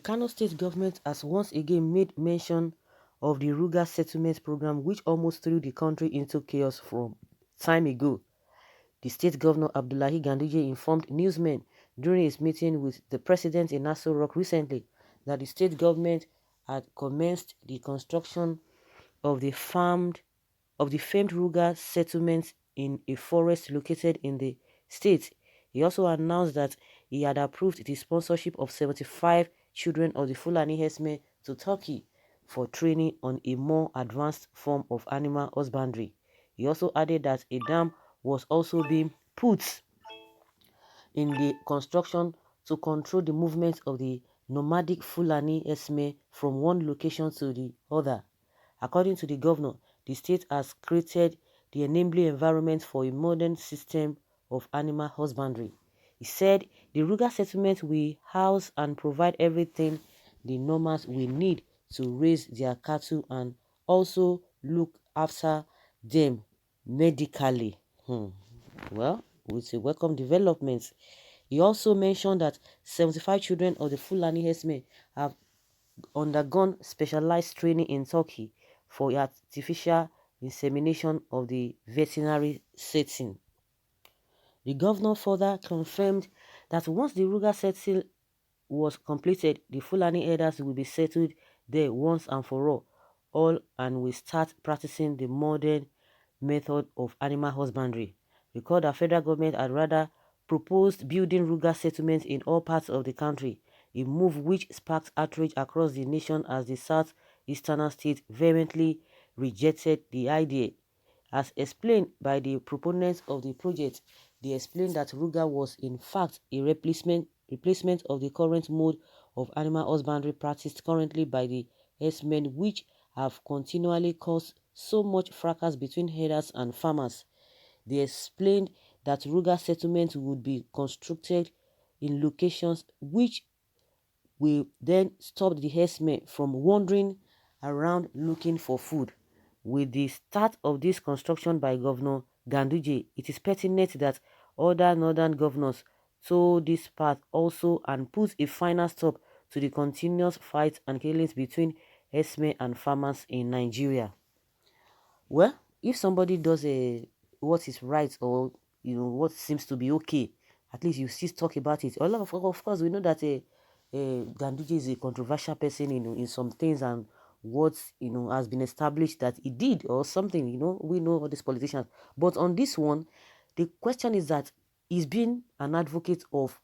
Kano state government has once again made mention of the Ruga settlement program which almost threw the country into chaos from time ago. The state governor Abdullahi Ganduje informed newsmen during his meeting with the president in Nassau Rock recently that the state government had commenced the construction of the famed Ruga settlement in a forest located in the state. He also announced that he had approved the sponsorship of 75 children of the Fulani herdsmen to Turkey for training on a more advanced form of animal husbandry. He also added that a dam was also being put in the construction to control the movement of the nomadic Fulani herdsmen from one location to the other. According to the governor, the state has created the enabling environment for a modern system of animal husbandry. He said the Ruga settlement will house and provide everything the nomads will need to raise their cattle and also look after them medically. Well, it's a welcome development. He also mentioned that 75 children of the Fulani herdsmen have undergone specialized training in Turkey for artificial insemination of the veterinary setting. The governor further confirmed that once the Ruga setting was completed, the Fulani herders will be settled there once and for all and will start practicing the modern method of animal husbandry. Recall that federal government had rather proposed building Ruga settlements in all parts of the country, a move which sparked outrage across the nation as the southeastern state vehemently rejected the idea. As explained by the proponents of the project, they explained that Ruga was in fact a replacement of the current mode of animal husbandry practiced currently by the herdsmen, which have continually caused so much fracas between herders and farmers. They explained that Ruga settlements would be constructed in locations which will then stop the herdsmen from wandering around looking for food. With the start of this construction by Governor Ganduje, it is pertinent that other northern governors told this path also and put a final stop to the continuous fights and killings between herdsmen and farmers in Nigeria. Well, if somebody does what is right or what seems to be okay, at least you still talk about it. Of course, we know that Ganduje is a controversial person in some things and what has been established that he did or something. We know all these politicians, but on this one, the question is that he's been an advocate of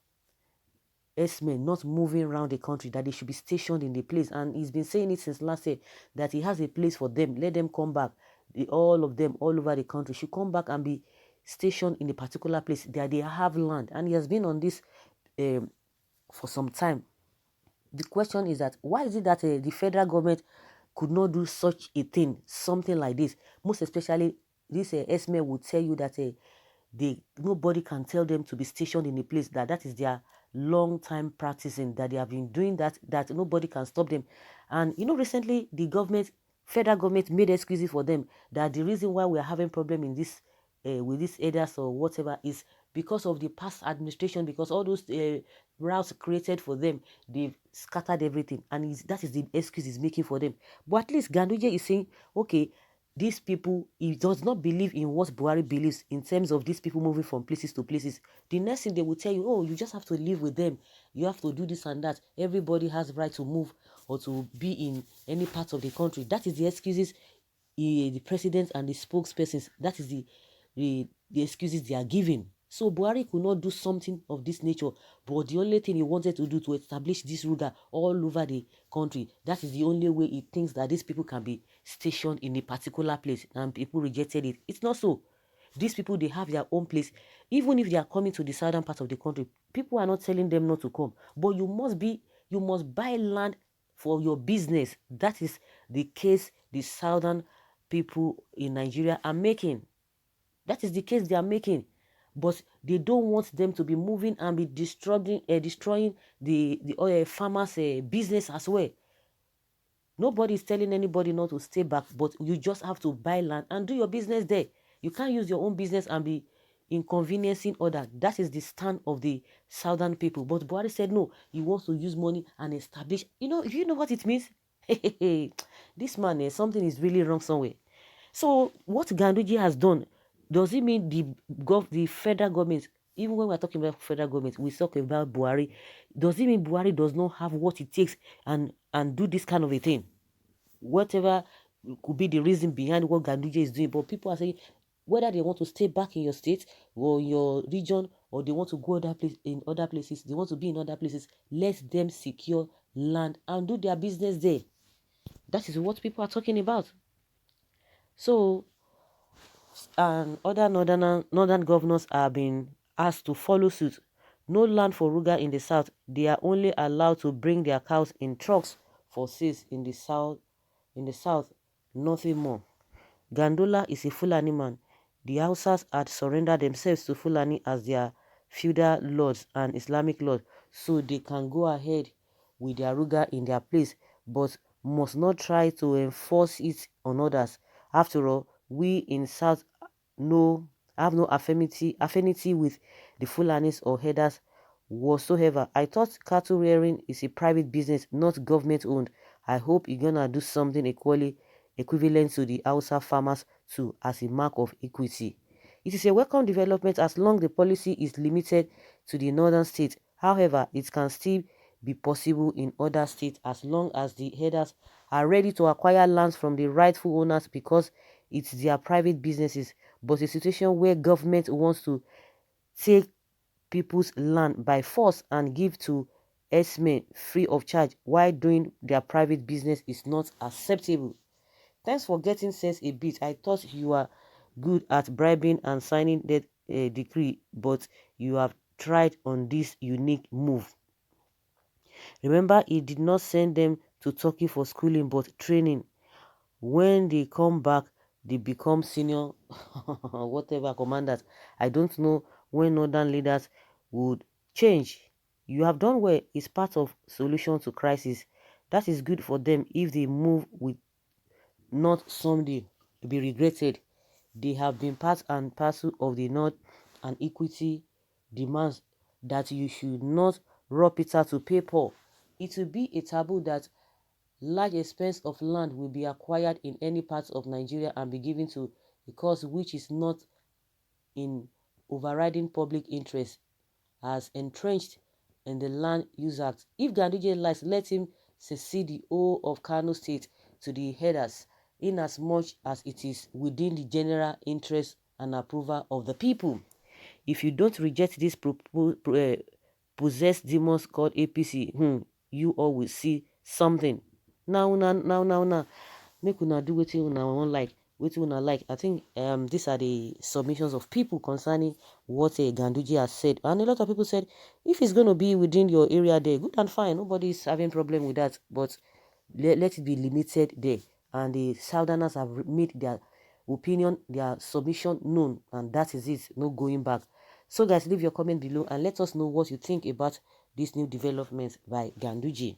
S-men not moving around the country, that they should be stationed in the place. And he's been saying it since last year that he has a place for them. Let them come back. All of them, all over the country, should come back and be stationed in a particular place that they have land. And he has been on this for some time. The question is that why is it that the federal government could not do such a thing, something like this? Most especially, this S-men would tell you that nobody can tell them to be stationed in a place that is their long time practicing, that they have been doing that nobody can stop them. And recently the federal government made excuses for them that the reason why we are having problem in this with these areas or whatever is because of the past administration, because all those routes created for them, they've scattered everything, and that is the excuse he's making for them. But at least Ganduje is saying, okay, these people, he does not believe in what Buhari believes in terms of these people moving from places to places. The next thing they will tell you, oh, you just have to live with them. You have to do this and that. Everybody has right to move or to be in any part of the country. That is the excuses the president and the spokespersons, that is the excuses they are giving. So Buhari could not do something of this nature, but the only thing he wanted to do to establish this Ruga all over the country, that is the only way he thinks that these people can be stationed in a particular place, and people rejected it. It's not so. These people, they have their own place. Even if they are coming to the southern part of the country, people are not telling them not to come. But you must buy land for your business. That is the case the southern people in Nigeria are making. That is the case they are making. But they don't want them to be moving and be destroying the farmers' business as well. Nobody is telling anybody not to stay back, but you just have to buy land and do your business there. You can't use your own business and be inconveniencing others. That is the stand of the southern people. But Buhari said no, he wants to use money and establish. If you know what it means, this man, something is really wrong somewhere. So what Ganduje has done, does it mean the federal government, even when we're talking about federal government, we talk about Buhari, does it mean Buhari does not have what it takes and do this kind of a thing? Whatever could be the reason behind what Ganduje is doing, but people are saying whether they want to stay back in your state or your region, or they want to go in other places, they want to be in other places, let them secure land and do their business there. That is what people are talking about. So, and other northern governors are being asked to follow suit. No land for Ruga in the south. They are only allowed to bring their cows in trucks for sales in the south. Nothing more. Gandola is a Fulani man. The Hausas had surrendered themselves to Fulani as their feudal lords and Islamic lords, so they can go ahead with their Ruga in their place, but must not try to enforce it on others. After all, we in South have no affinity with the Fulanis or headers whatsoever. I thought cattle rearing is a private business, not government owned. I hope you're gonna do something equivalent to the Hausa farmers too, as a mark of equity. It is a welcome development as long the policy is limited to the northern states. However, it can still be possible in other states as long as the headers are ready to acquire lands from the rightful owners because it's their private businesses. But a situation where government wants to take people's land by force and give to herdsmen free of charge while doing their private business is not acceptable. Thanks for getting sense a bit. I thought you were good at bribing and signing that decree, but you have tried on this unique move. Remember, he did not send them to Turkey for schooling but training. When they come back, they become senior whatever commanders. I don't know when northern leaders would change. You have done well. It's part of solution to crisis. That is good for them if they move with not someday to be regretted. They have been part and parcel of the North, and equity demands that you should not rob Peter to pay Paul. It will be a taboo that large expense of land will be acquired in any part of Nigeria and be given to a cause which is not in overriding public interest as entrenched in the Land Use Act. If Ganduje lies, let him secede the whole of Kano State to the headers, inasmuch as it is within the general interest and approval of the people. If you don't reject this possessed demons called APC, you all will see something. Now. Make una do wetin una wan like, wetin una like. I think these are the submissions of people concerning what Ganduje has said. And a lot of people said, if it's going to be within your area there, good and fine. Nobody is having problem with that. But let it be limited there. And the Southerners have made their opinion, their submission known. And that is it. No going back. So guys, leave your comment below and let us know what you think about these new developments by Ganduje.